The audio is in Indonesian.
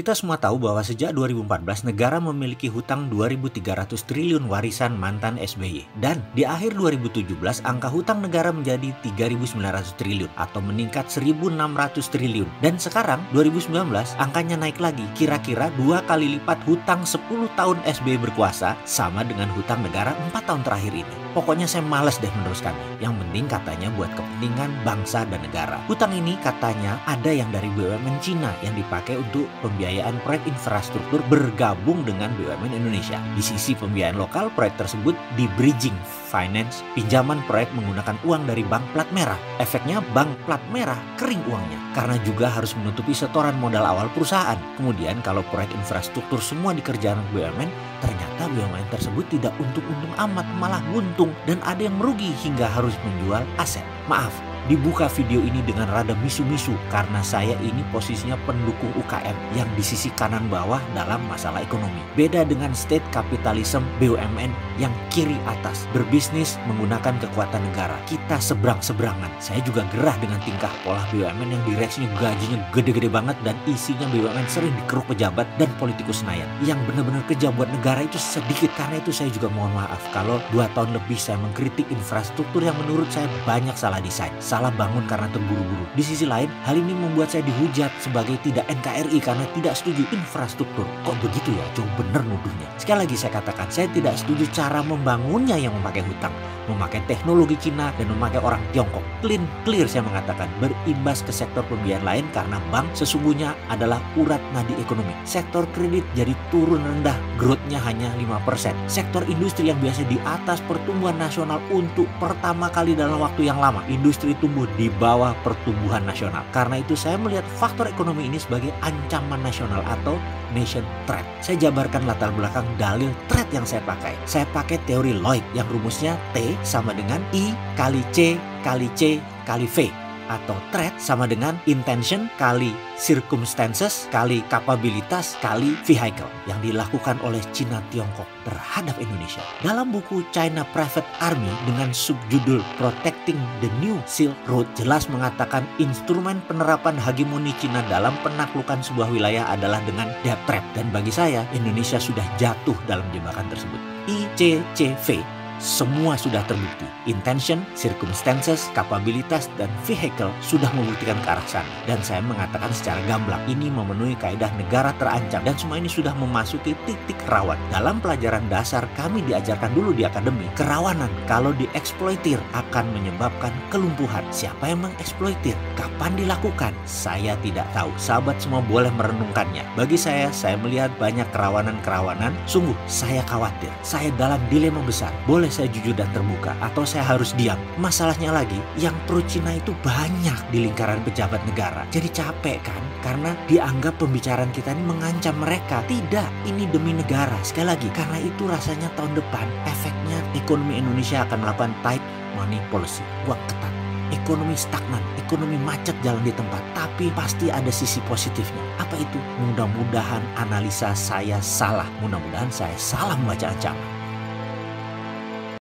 Kita semua tahu bahwa sejak 2014 negara memiliki hutang 2.300 triliun warisan mantan SBY. Dan di akhir 2017 angka hutang negara menjadi 3.900 triliun atau meningkat 1.600 triliun. Dan sekarang 2019 angkanya naik lagi, kira-kira 2 kali lipat hutang 10 tahun SBY berkuasa sama dengan hutang negara 4 tahun terakhir ini. Pokoknya saya males deh meneruskannya. Yang penting katanya buat kepentingan bangsa dan negara. Hutang ini katanya ada yang dari BUMN Cina yang dipakai untuk pembiayaan proyek infrastruktur bergabung dengan BUMN Indonesia. Di sisi pembiayaan lokal, proyek tersebut di bridging finance, pinjaman proyek menggunakan uang dari bank plat merah. Efeknya bank plat merah kering uangnya karena juga harus menutupi setoran modal awal perusahaan. Kemudian kalau proyek infrastruktur semua dikerjakan BUMN, ternyata BUMN tersebut tidak untung-untung amat, malah buntung dan ada yang merugi hingga harus menjual aset. Maaf, dibuka video ini dengan rada misu-misu karena saya ini posisinya pendukung UKM yang di sisi kanan bawah dalam masalah ekonomi. Beda dengan state capitalism BUMN yang kiri atas, berbisnis menggunakan kekuatan negara. Kita seberang-seberangan. Saya juga gerah dengan tingkah pola BUMN yang direksinya gajinya gede-gede banget dan isinya BUMN sering dikeruk pejabat dan politikus senayan. Yang benar-benar kejam buat negara itu sedikit. Karena itu saya juga mohon maaf kalau 2 tahun lebih saya mengkritik infrastruktur yang menurut saya banyak salah desain, salah bangun karena terburu-buru. Di sisi lain, hal ini membuat saya dihujat sebagai tidak NKRI karena tidak setuju infrastruktur. Kok begitu ya? Jauh bener nuduhnya. Sekali lagi saya katakan, saya tidak setuju cara membangunnya yang memakai hutang, memakai teknologi Cina dan memakai orang Tiongkok. Clear saya mengatakan, berimbas ke sektor pembiayaan lain karena bank sesungguhnya adalah urat nadi ekonomi. Sektor kredit jadi turun rendah, growth-nya hanya 5%. Sektor industri yang biasa di atas pertumbuhan nasional untuk pertama kali dalam waktu yang lama, industri tumbuh di bawah pertumbuhan nasional. Karena itu saya melihat faktor ekonomi ini sebagai ancaman nasional atau nation threat. Saya jabarkan latar belakang dalil threat yang saya pakai. Saya pakai teori Lloyd yang rumusnya T sama dengan I kali C kali C kali V. Atau threat sama dengan intention kali circumstances kali kapabilitas kali vehicle yang dilakukan oleh Cina Tiongkok terhadap Indonesia. Dalam buku China Private Army dengan subjudul Protecting the New Silk Road jelas mengatakan instrumen penerapan hegemoni Cina dalam penaklukan sebuah wilayah adalah dengan debt trap. Dan bagi saya Indonesia sudah jatuh dalam jebakan tersebut. ICCV semua sudah terbukti. Intention, circumstances, kapabilitas, dan vehicle sudah membuktikan ke arah sana. Dan saya mengatakan secara gamblang, ini memenuhi kaidah negara terancam. Dan semua ini sudah memasuki titik rawan. Dalam pelajaran dasar kami diajarkan dulu di akademi, kerawanan kalau dieksploitir akan menyebabkan kelumpuhan. Siapa yang mengeksploitir? Kapan dilakukan? Saya tidak tahu. Sahabat semua boleh merenungkannya. Bagi saya melihat banyak kerawanan-kerawanan. Sungguh, saya khawatir. Saya dalam dilema besar. Boleh saya jujur dan terbuka atau saya harus diam. Masalahnya lagi, yang pro Cina itu banyak di lingkaran pejabat negara. Jadi capek kan? Karena dianggap pembicaraan kita ini mengancam mereka. Tidak, ini demi negara. Sekali lagi, karena itu rasanya tahun depan efeknya ekonomi Indonesia akan melakukan tight money policy. Uang ketat. Ekonomi stagnan, ekonomi macet jalan di tempat. Tapi pasti ada sisi positifnya. Apa itu? Mudah-mudahan analisa saya salah. Mudah-mudahan saya salah membaca ancaman.